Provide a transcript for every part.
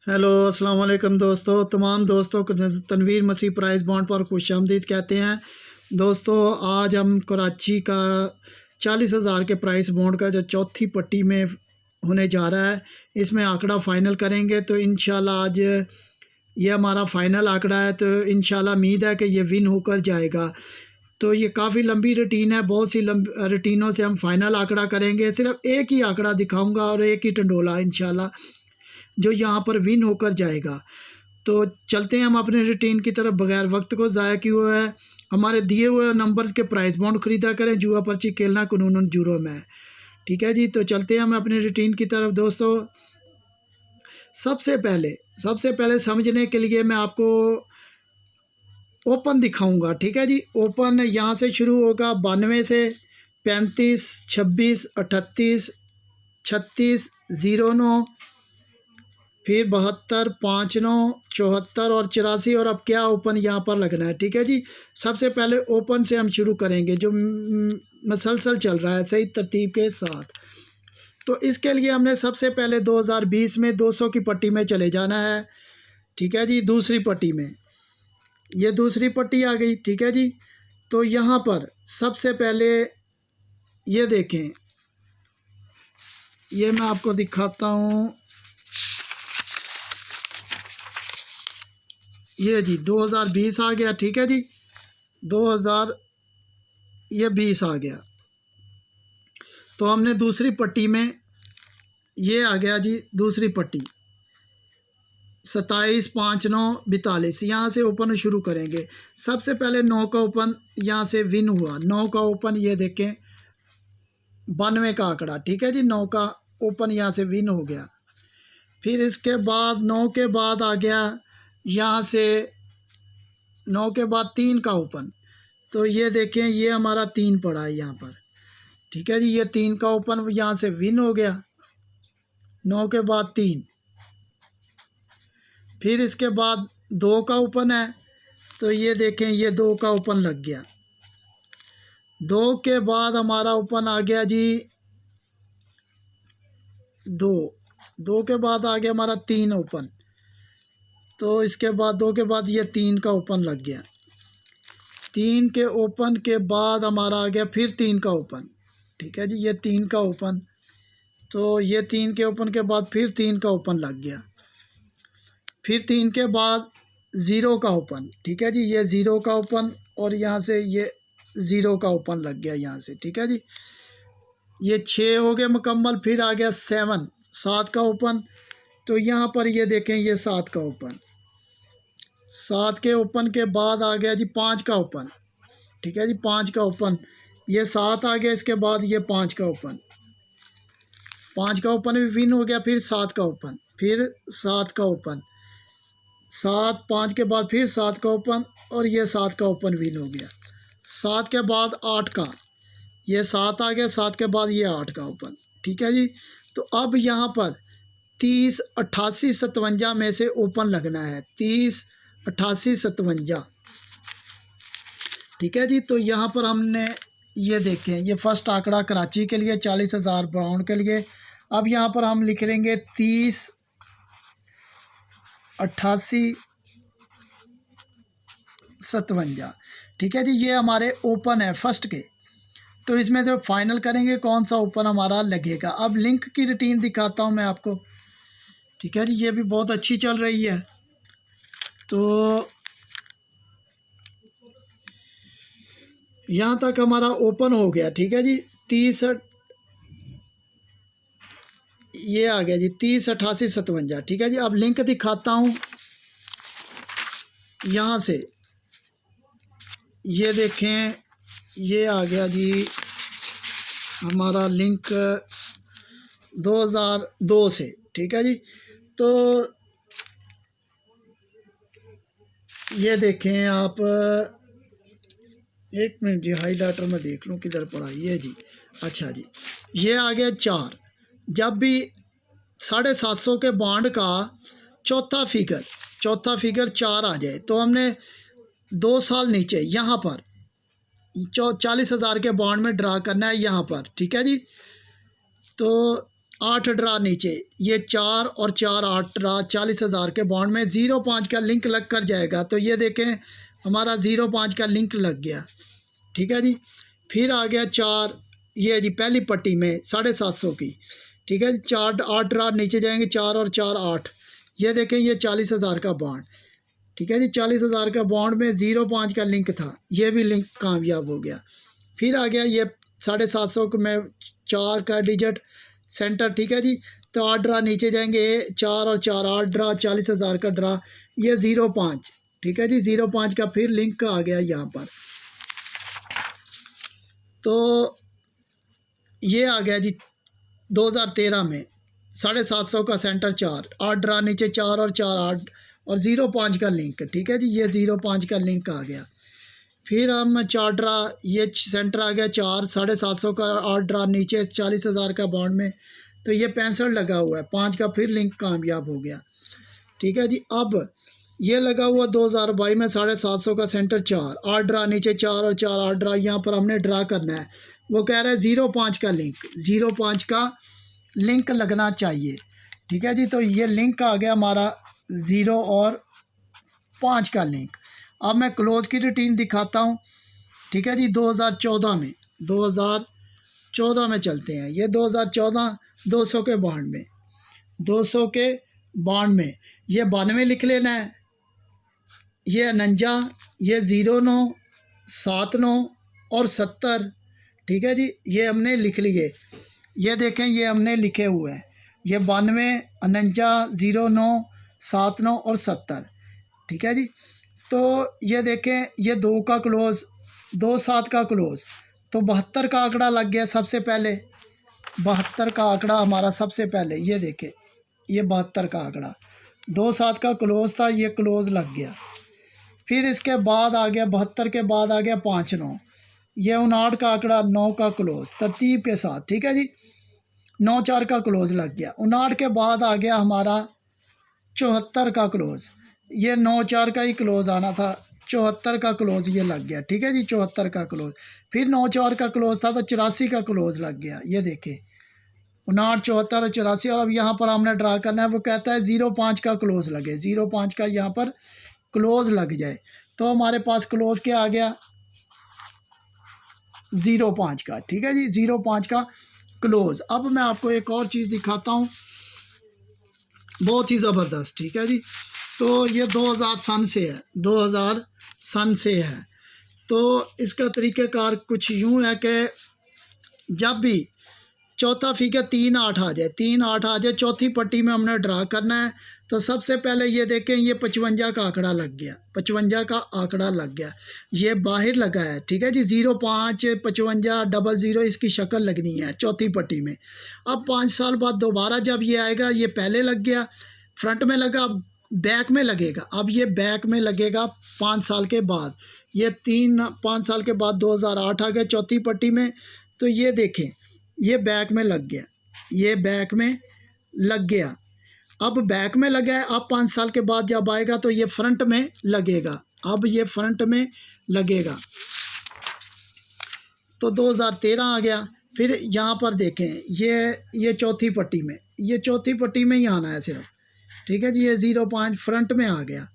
Hello अस्सलाम वालेकुम दोस्तों, तमाम दोस्तों को तनवीर मसीह प्राइस बॉन्ड पर खुशामदीद कहते हैं। दोस्तों, आज हम कराची का 40,000 के प्राइस बॉन्ड का जो चौथी पट्टी में होने जा रहा है, इसमें आंकड़ा फ़ाइनल करेंगे। तो इंशाल्लाह आज ये हमारा फ़ाइनल आंकड़ा है, तो इंशाल्लाह उम्मीद है कि ये विन होकर जाएगा। तो ये काफ़ी लंबी रूटीन है, बहुत सी रूटीनों से हम फ़ाइनल आंकड़ा करेंगे। सिर्फ एक ही आंकड़ा दिखाऊंगा और एक ही टंडोला इंशाल्लाह जो यहाँ पर विन होकर जाएगा। तो चलते हैं हम अपने रूटीन की तरफ बगैर वक्त को ज़ाया किए हुए है। हमारे दिए हुए नंबर्स के प्राइस बॉन्ड खरीदा करें, जुआ पर्ची खेलना कानूनन जुर्म है। ठीक है जी, तो चलते हैं हम अपने रूटीन की तरफ। दोस्तों, सबसे पहले समझने के लिए मैं आपको ओपन दिखाऊंगा। ठीक है जी, ओपन यहाँ से शुरू होगा 92 से 35, 26, 38, 36, 09, फिर 72, 59, 74 और 84। और अब क्या ओपन यहाँ पर लगना है। ठीक है जी, सबसे पहले ओपन से हम शुरू करेंगे जो मसलसल चल रहा है सही तरतीब के साथ। तो इसके लिए हमने सबसे पहले 2020 में 200 की पट्टी में चले जाना है। ठीक है जी, दूसरी पट्टी में ये दूसरी पट्टी आ गई। ठीक है जी, तो यहाँ पर सबसे पहले ये देखें, ये मैं आपको दिखाता हूँ। ये जी 2020 आ गया। ठीक है जी, 2020 आ गया। तो हमने दूसरी पट्टी में ये आ गया जी, दूसरी पट्टी 27, 5, 9, 42। यहाँ से ओपन शुरू करेंगे। सबसे पहले 9 का ओपन यहाँ से विन हुआ। 9 का ओपन ये देखें, 92 का आंकड़ा। ठीक है जी, 9 का ओपन यहाँ से विन हो गया। फिर इसके बाद 9 के बाद आ गया यहाँ से 9 के बाद 3 का ओपन। तो ये देखें, ये हमारा 3 पड़ा है यहाँ पर। ठीक है जी, ये 3 का ओपन यहाँ से विन हो गया। 9 के बाद 3। फिर इसके बाद 2 का ओपन है, तो ये देखें, ये 2 का ओपन लग गया। 2 के बाद हमारा ओपन आ गया जी 2। 2 के बाद आ गया हमारा 3 ओपन। तो इसके बाद 2 के बाद ये 3 का ओपन लग गया। 3 के ओपन के बाद हमारा आ गया फिर 3 का ओपन। ठीक है जी, ये 3 का ओपन। तो ये 3 के ओपन के बाद फिर 3 का ओपन लग गया। फिर 3 के बाद 0 का ओपन। ठीक है जी, ये 0 का ओपन और यहाँ से ये 0 का ओपन लग गया यहाँ से। ठीक है जी, ये 6 हो गए मुकम्मल। फिर आ गया 7 का ओपन। तो यहाँ पर ये देखें, ये 7 का ओपन। 7 के ओपन के बाद आ गया जी 5 का ओपन। ठीक है जी, 5 का ओपन, ये 7 आ गया। इसके बाद ये 5 का ओपन। 5 का ओपन भी विन हो गया। फिर 7 का ओपन, फिर 7 का ओपन। 7, 5 के बाद फिर 7 का ओपन और ये 7 का ओपन विन हो गया। 7 के बाद 8 का, ये 7 आ गया। 7 के बाद ये 8 का ओपन। ठीक है जी, तो अब यहाँ पर 30, 88, 57 में से ओपन लगना है। 30, 88, 57। ठीक है जी, तो यहाँ पर हमने ये देखें, ये फर्स्ट आंकड़ा कराची के लिए 40,000 बाउंड के लिए। अब यहाँ पर हम लिख लेंगे 30, 88, 57। ठीक है जी, ये हमारे ओपन है फर्स्ट के। तो इसमें से फाइनल करेंगे कौन सा ओपन हमारा लगेगा। अब लिंक की रूटीन दिखाता हूँ मैं आपको। ठीक है जी, ये भी बहुत अच्छी चल रही है। तो यहाँ तक हमारा ओपन हो गया। ठीक है जी, 30, ये आ गया जी 30, 88, 57। ठीक है जी, अब लिंक दिखाता हूँ यहाँ से। ये देखें, ये आ गया जी हमारा लिंक 2002 से। ठीक है जी, तो ये देखें आप, एक मिनट जी, हाईलाइटर में देख लूँ किधर पड़ा। ये जी, अच्छा जी, ये आ गया 4। जब भी 750 के बॉन्ड का चौथा फिगर 4 आ जाए, तो हमने 2 साल नीचे यहाँ पर 40,000 के बॉन्ड में ड्रा करना है यहाँ पर। ठीक है जी, तो 8 ड्रा नीचे, ये 4 और 4 8 ड्रा 40,000 के बॉन्ड में 0.5 का लिंक लग कर जाएगा। तो ये देखें हमारा 0.5 का लिंक लग गया, ठीक है जी। फिर आ गया 4, ये जी पहली पट्टी में 750 की, ठीक है जी। 4 8 ड्रा नीचे जाएंगे, 4 और 4 8, ये देखें ये 40,000 का बॉन्ड, ठीक है जी। 40,000 का बॉन्ड में 0.5 का लिंक था, ये भी लिंक कामयाब हो गया। फिर आ गया ये 750 में 4 का डिजिट सेंटर, ठीक है जी। तो 8 ड्रा नीचे जाएंगे, 4 और 4 8 ड्रा 40,000 का ड्रा, ये 0.5, ठीक है जी। 0.5 का फिर लिंक आ गया यहाँ पर। तो ये आ गया जी 2013 में 750 का सेंटर 4 8 ड्रा नीचे, 4 और 4 8 और 0.5 का लिंक, ठीक है जी। ये 0.5 का लिंक आ गया। फिर हम 4 ड्रा, ये सेंटर आ गया 4 750 का 8 ड्रा नीचे 40,000 का बॉन्ड में, तो ये 65 लगा हुआ है, 5 का फिर लिंक कामयाब हो गया, ठीक है जी। अब ये लगा हुआ 2022 में 750 का सेंटर 4 8 ड्रा नीचे, 4 और 4 8 ड्रा, यहाँ पर हमने ड्रा करना है। वो कह रहा है 0.5 का लिंक, 0.5 का लिंक लगना चाहिए, ठीक है जी। तो ये लिंक आ गया हमारा 0 और 5 का लिंक। अब मैं क्लोज की रूटीन दिखाता हूँ, ठीक है जी। 2014 में चलते हैं। ये 2014 200 के बॉन्ड में, 200 के बॉन्ड में ये 92 लिख लेना है, ये 49, ये 09 79 और 70, ठीक है जी। ये हमने लिख लिए, ये देखें ये हमने लिखे हुए हैं, ये 92 49 09 79 और 70, ठीक है जी। तो ये देखें ये 2 का क्लोज, 2 7 का क्लोज, तो 72 का आंकड़ा लग गया सबसे पहले। 72 का आंकड़ा हमारा सबसे पहले, ये देखें ये 72 का आंकड़ा, 2 7 का क्लोज था, ये क्लोज लग गया। फिर इसके बाद आ गया 72 के बाद आ गया 5 9, ये 59 का आंकड़ा, 9 का क्लोज तरतीब के साथ, ठीक है जी। 9 4 का क्लोज लग गया। 59 के बाद आ गया हमारा 74 का क्लोज, ये 9 4 का ही क्लोज आना था, 74 का क्लोज ये लग गया, ठीक है जी। 74 का क्लोज, फिर 9 4 का क्लोज था तो 84 का क्लोज लग गया, ये देखें 59 74 और 84। और अब यहाँ पर हमने ड्रा करना है, वो कहता है 0.5 का क्लोज लगे, 0.5 का यहाँ पर क्लोज लग जाए। तो हमारे पास क्लोज क्या आ गया 0.5 का, ठीक है जी। 0.5 का क्लोज। अब मैं आपको एक और चीज़ दिखाता हूँ बहुत ही ज़बरदस्त, ठीक है जी। तो ये 2000 सन से है, 2000 सन से है। तो इसका तरीक़ाकार कुछ यूँ है कि जब भी चौथा फिगर 3 8 आ जाए, 3 8 आ जाए, चौथी पट्टी में हमने ड्रा करना है। तो सबसे पहले ये देखें ये 55 का आंकड़ा लग गया, 55 का आंकड़ा लग गया, ये बाहर लगा है, ठीक है जी। 0.5 55 00 इसकी शक्ल लगनी है चौथी पट्टी में। अब 5 साल बाद दोबारा जब ये आएगा, ये पहले लग गया, फ्रंट में लगा, अब बैक में लगेगा। अब ये बैक में लगेगा 5 साल के बाद, ये 5 साल के बाद 2008 आ गया चौथी पट्टी में। तो ये देखें ये बैक में लग गया, ये बैक में लग गया। अब बैक में लगा है, अब 5 साल के बाद जब आएगा तो ये फ्रंट में लगेगा, अब ये फ्रंट में लगेगा। तो 2013 आ गया। फिर यहाँ पर देखें ये चौथी पट्टी में, ये चौथी पट्टी में ही आना है सिर्फ, ठीक है जी। ये 0.5 फ्रंट में आ गया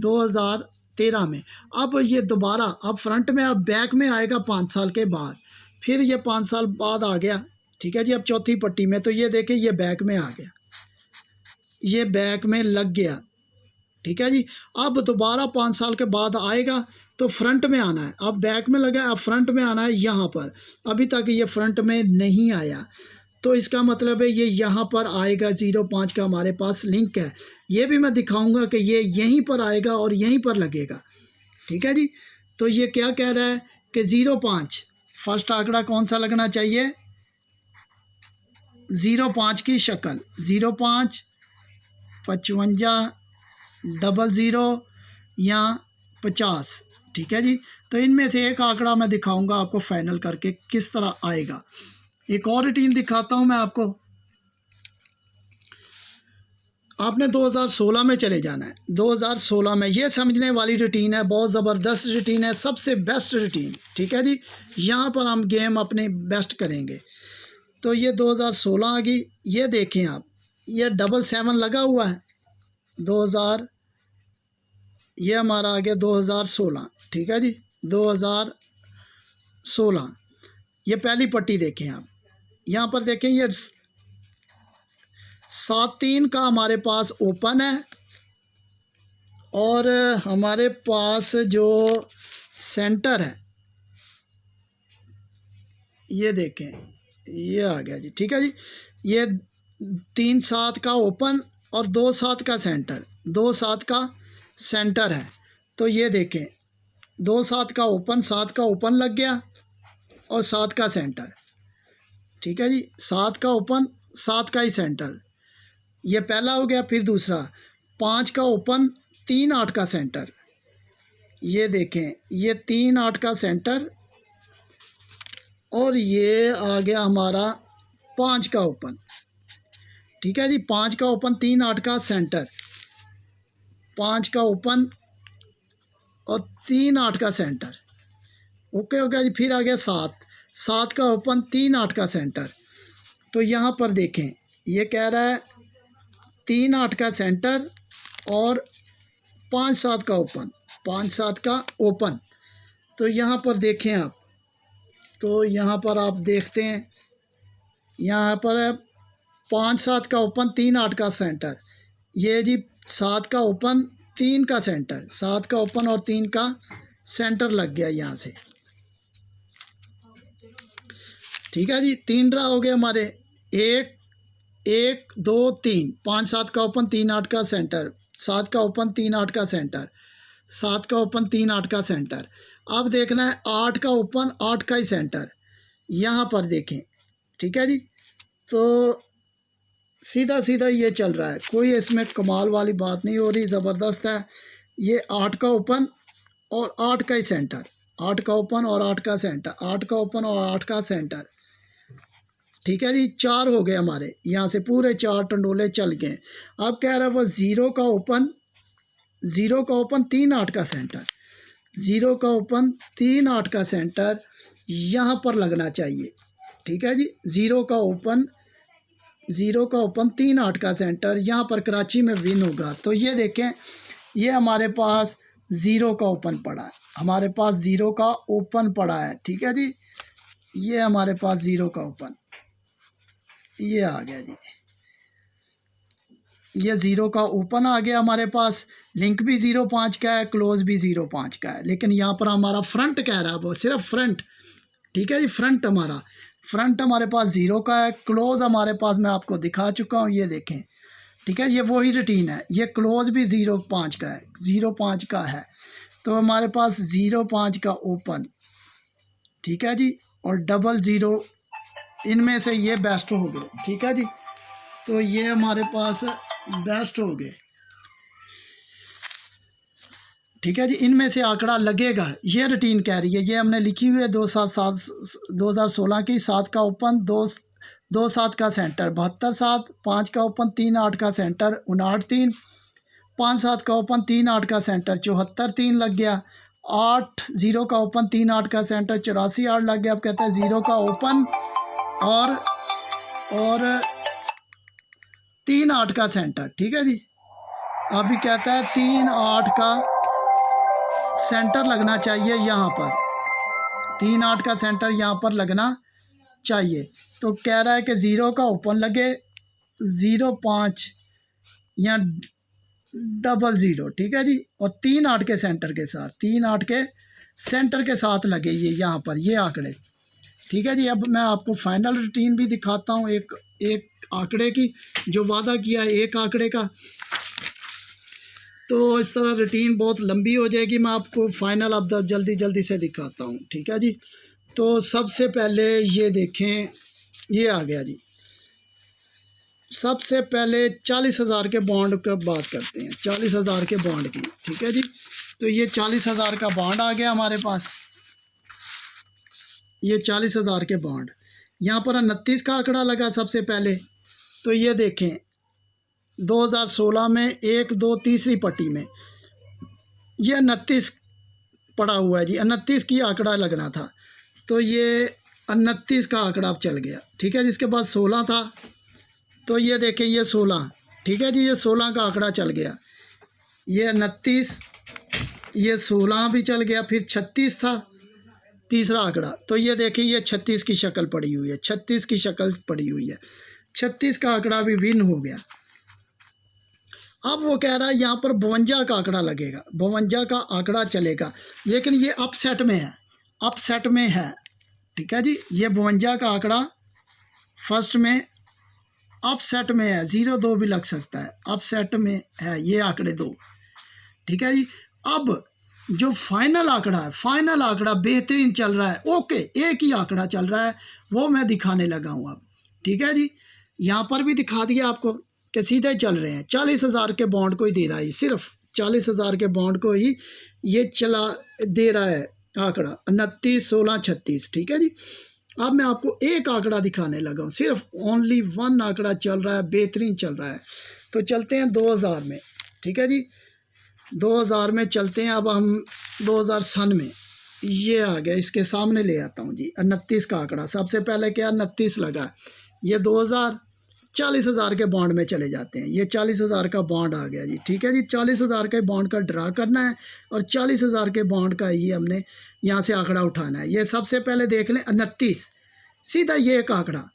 2013 में। अब ये दोबारा अब फ्रंट में, अब बैक में आएगा 5 साल के बाद, फिर ये 5 साल बाद आ गया, ठीक है जी। अब चौथी पट्टी में, तो ये देखें ये बैक में आ गया, ये बैक में लग गया, ठीक है जी। अब दोबारा 5 साल के बाद आएगा तो फ्रंट में आना है, अब बैक में लगा है, अब फ्रंट में आना है यहाँ पर। अभी तक ये फ्रंट में नहीं आया, तो इसका मतलब है ये यहाँ पर आएगा। 0.5 का हमारे पास लिंक है, ये भी मैं दिखाऊंगा कि ये यहीं पर आएगा और यहीं पर लगेगा, ठीक है जी। तो ये क्या कह रहा है कि 0.5 फर्स्ट आंकड़ा कौन सा लगना चाहिए, 0.5 की शक्ल, 0.5 55 00 या 50, ठीक है जी। तो इनमें से एक आंकड़ा मैं दिखाऊंगा आपको फाइनल करके किस तरह आएगा। एक और रूटीन दिखाता हूं मैं आपको। आपने 2016 में चले जाना है। 2016 में ये समझने वाली रूटीन है, बहुत ज़बरदस्त रूटीन है, सबसे बेस्ट रूटीन, ठीक है जी। यहाँ पर हम गेम अपने बेस्ट करेंगे। तो ये 2016 आ गई। ये देखें आप, ये 777 लगा हुआ है 2000, ये हमारा आ गया 2016। ठीक है जी, 2016। ये पहली पट्टी देखें आप, यहाँ पर देखें ये 7-3 का हमारे पास ओपन है, और हमारे पास जो सेंटर है ये देखें, ये आ गया जी। ठीक है जी, ये 3-7 का ओपन और 2-7 का सेंटर, 2-7 का सेंटर है। तो ये देखें 2-7 का ओपन, 7 का ओपन लग गया और 7 का सेंटर। ठीक है जी, 7 का ओपन, 7 का ही सेंटर, ये पहला हो गया। फिर दूसरा 5 का ओपन, 3-8 का सेंटर। ये देखें, ये 3-8 का सेंटर, और ये आ गया हमारा 5 का ओपन। ठीक है जी, 5 का ओपन, 3-8 का सेंटर, 5 का ओपन और 3-8 का सेंटर। ओके हो गया जी। फिर आ गया 7 का ओपन, 3-8 का सेंटर। तो यहाँ पर देखें, ये कह रहा है 3-8 का सेंटर और 5-7 का ओपन, 5-7 का ओपन। तो यहाँ पर देखें आप, तो यहाँ पर आप देखते हैं, यहाँ पर है 5-7 का ओपन, 3-8 का सेंटर। ये जी 7 का ओपन, 3 का सेंटर, 7 का ओपन और 3 का सेंटर लग गया यहाँ से। ठीक है जी, 3 ड्रा हो गए हमारे, 1 1 2 3, 5-7 का ओपन, 3-8 का सेंटर, 7 का ओपन, 3-8 का सेंटर, 7 का ओपन, 3-8 का सेंटर। अब देखना है 8 का ओपन, 8 का ही सेंटर, यहाँ पर देखें। ठीक है जी, तो सीधा सीधा ये चल रहा है, कोई इसमें कमाल वाली बात नहीं हो रही, ज़बरदस्त है। ये 8 का ओपन और 8 का ही सेंटर, 8 का ओपन और 8 का सेंटर, 8 का ओपन और 8 का सेंटर। ठीक है जी, 4 हो गए हमारे, यहाँ से पूरे 4 टंडोले चल गए। अब कह रहा है वो 0 का ओपन, 0 का ओपन, 3-8 का सेंटर, 0 का ओपन, 3-8 का सेंटर यहाँ पर लगना चाहिए। ठीक है जी, 0 का ओपन, 0 का ओपन, 3-8 का सेंटर यहाँ पर कराची में विन होगा। तो ये देखें, ये हमारे पास 0 का ओपन पड़ा है, हमारे पास 0 का ओपन पड़ा है। ठीक है जी, ये हमारे पास 0 का ओपन, ये आ गया जी, ये 0 का ओपन आ गया हमारे पास। लिंक भी 0.5 का है, क्लोज भी 0.5 का है, लेकिन यहाँ पर हमारा फ्रंट कह रहा है, वो सिर्फ फ्रंट। ठीक है जी, फ्रंट हमारे पास 0 का है, क्लोज हमारे पास मैं आपको दिखा चुका हूँ, ये देखें। ठीक है, ये वही रूटीन है, ये क्लोज भी 0.5 का है, 0.5 का है। तो हमारे पास 0.5 का ओपन, ठीक है जी, और 00, इनमें से ये बेस्ट हो गए। ठीक है जी, तो ये हमारे पास बेस्ट हो गए। ठीक है जी, इनमें से आंकड़ा लगेगा, ये रूटीन कह रही है, ये हमने लिखी हुई है 2016 की। 7 का ओपन, 2-7 का सेंटर, 72-7, 5 का ओपन, 3-8 का सेंटर, 59-3, 5-7 का ओपन, 3-8 का सेंटर, 74-3 लग गया। 8 0 का ओपन, 3-8 का सेंटर, 84-8 लग गया। अब कहते हैं 0 का ओपन और 3-8 का सेंटर। ठीक है जी, अभी कहता है 3-8 का सेंटर लगना चाहिए, यहाँ पर 3-8 का सेंटर यहाँ पर लगना चाहिए। तो कह रहा है कि 0 का ओपन लगे, 0.5 या 00। ठीक है जी, और 3-8 के सेंटर के साथ, 3-8 के सेंटर के साथ लगे ये यहाँ पर, ये आंकड़े। ठीक है जी, अब मैं आपको फाइनल रूटीन भी दिखाता हूँ, एक आंकड़े की, जो वादा किया है एक आंकड़े का। तो इस तरह रूटीन बहुत लंबी हो जाएगी, मैं आपको फाइनल अब जल्दी से दिखाता हूँ। ठीक है जी, तो सबसे पहले ये देखें, ये आ गया जी। सबसे पहले 40,000 के बॉन्ड का बात करते हैं, 40,000 के बॉन्ड की। ठीक है जी, तो ये 40,000 का बॉन्ड आ गया हमारे पास, ये 40,000 के बॉन्ड। यहाँ पर 29 का आंकड़ा लगा सबसे पहले। तो ये देखें 2016 में 1 2 तीसरी पट्टी में ये 29 पड़ा हुआ है जी, 29 की आंकड़ा लगना था। तो ये 29 का आंकड़ा अब चल गया, ठीक है। जिसके बाद 16 था, तो ये देखें ये 16, ठीक है जी, ये 16 का आंकड़ा चल गया, ये 29, ये 16 भी चल गया, फिर 36 था तीसरा आंकड़ा, तो ये देखिए ये 36 की शक्ल पड़ी हुई है, 36 की शक्ल पड़ी हुई है, 36 का आंकड़ा भी विन हो गया। अब वो कह रहा है यहाँ पर 52 का आंकड़ा लगेगा, 52 का आंकड़ा चलेगा, लेकिन ये अपसेट में है, अपसेट में है, ठीक है जी। ये 52 का आंकड़ा फर्स्ट में अपसेट में है, 0-2 भी लग सकता है, अपसेट में है ये आंकड़े दो, ठीक है जी। अब जो फाइनल आंकड़ा है, फाइनल आंकड़ा बेहतरीन चल रहा है, ओके, एक ही आंकड़ा चल रहा है, वो मैं दिखाने लगा हूँ अब, ठीक है जी। यहाँ पर भी दिखा दिया आपको कि सीधे चल रहे हैं, 40,000 के बॉन्ड को ही दे रहा है, सिर्फ 40,000 के बॉन्ड को ही ये चला दे रहा है आंकड़ा, 29, 16, 36, ठीक है जी। अब मैं आपको एक आंकड़ा दिखाने लगा हूँ, सिर्फ ओनली 1 आंकड़ा चल रहा है, बेहतरीन चल रहा है। तो चलते हैं 2000 में, ठीक है जी, 2000 में चलते हैं। अब हम 2000 सन में, ये आ गया, इसके सामने ले आता हूँ जी, 29 का आंकड़ा सबसे पहले क्या 29 लगा, ये 2000, 40,000 के बॉन्ड में चले जाते हैं, ये 40,000 का बॉन्ड आ गया जी, ठीक है जी। 40,000 के बॉन्ड का ड्रा करना है और 40,000 के बॉन्ड का ही हमने यहाँ से आंकड़ा उठाना है। ये सबसे पहले देख लें 29, सीधा ये एक आंकड़ा,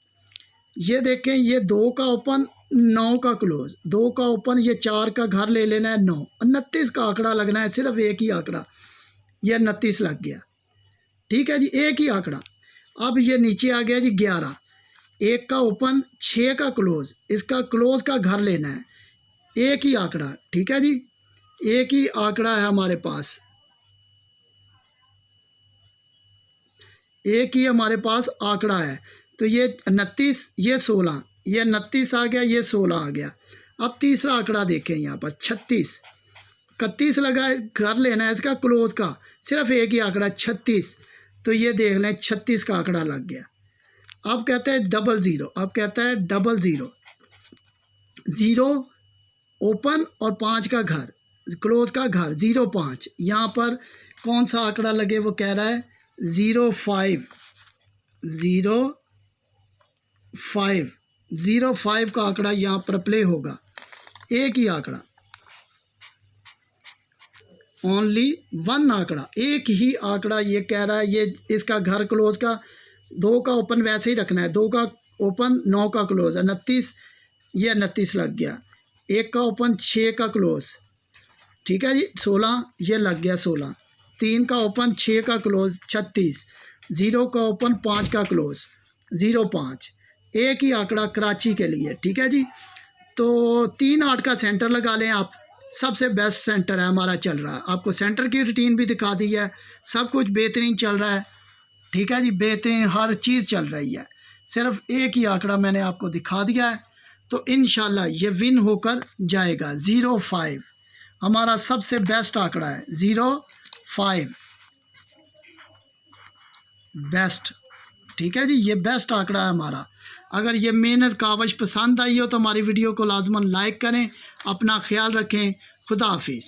ये देखें, ये 2 का ओपन, 9 का क्लोज, 2 का ओपन, ये 4 का घर ले लेना है 9, 29 का आंकड़ा लगना है, सिर्फ एक ही आंकड़ा, ये 29 लग गया, ठीक है जी, एक ही आंकड़ा। अब ये नीचे आ गया जी 11, 1 का ओपन, 6 का क्लोज, इसका क्लोज का घर लेना है, एक ही आंकड़ा, ठीक है जी, एक ही आंकड़ा है हमारे पास, एक ही हमारे पास आंकड़ा है। तो ये 29, ये 16, ये 29 आ गया, ये 16 आ गया। अब तीसरा आंकड़ा देखें यहाँ पर 36, 31 लगा है, घर लेना है इसका क्लोज का, सिर्फ एक ही आंकड़ा 36, तो ये देख लें 36 का आंकड़ा लग गया। अब कहते हैं 00, अब कहता है 00, 0 ओपन और 5 का घर, क्लोज का घर, 05, यहाँ पर कौन सा आंकड़ा लगे, वो कह रहा है 05, 05 का आंकड़ा यहाँ पर प्ले होगा, एक ही आंकड़ा, ओनली 1 आंकड़ा, एक ही आंकड़ा ये कह रहा है। ये इसका घर क्लोज का 2 का ओपन वैसे ही रखना है, 2 का ओपन 9 का क्लोज, 29, ये 29 लग गया, 1 का ओपन 6 का क्लोज, ठीक है जी, 16, ये लग गया 16, 3 का ओपन 6 का क्लोज 36, 0 का ओपन 5 का क्लोज 05, एक ही आंकड़ा कराची के लिए, ठीक है जी। तो 3-8 का सेंटर लगा लें आप, सबसे बेस्ट सेंटर है हमारा चल रहा है, आपको सेंटर की रूटीन भी दिखा दी है, सब कुछ बेहतरीन चल रहा है, ठीक है जी, बेहतरीन हर चीज़ चल रही है, सिर्फ एक ही आंकड़ा मैंने आपको दिखा दिया है। तो इंशाल्लाह ये विन होकर जाएगा। 05 हमारा सबसे बेस्ट आंकड़ा है, 05 बेस्ट, ठीक है जी, ये बेस्ट आंकड़ा है हमारा। अगर ये मेहनत कावश पसंद आई हो तो हमारी वीडियो को लाजमन लाइक करें, अपना ख्याल रखें, खुदा हाफिज़।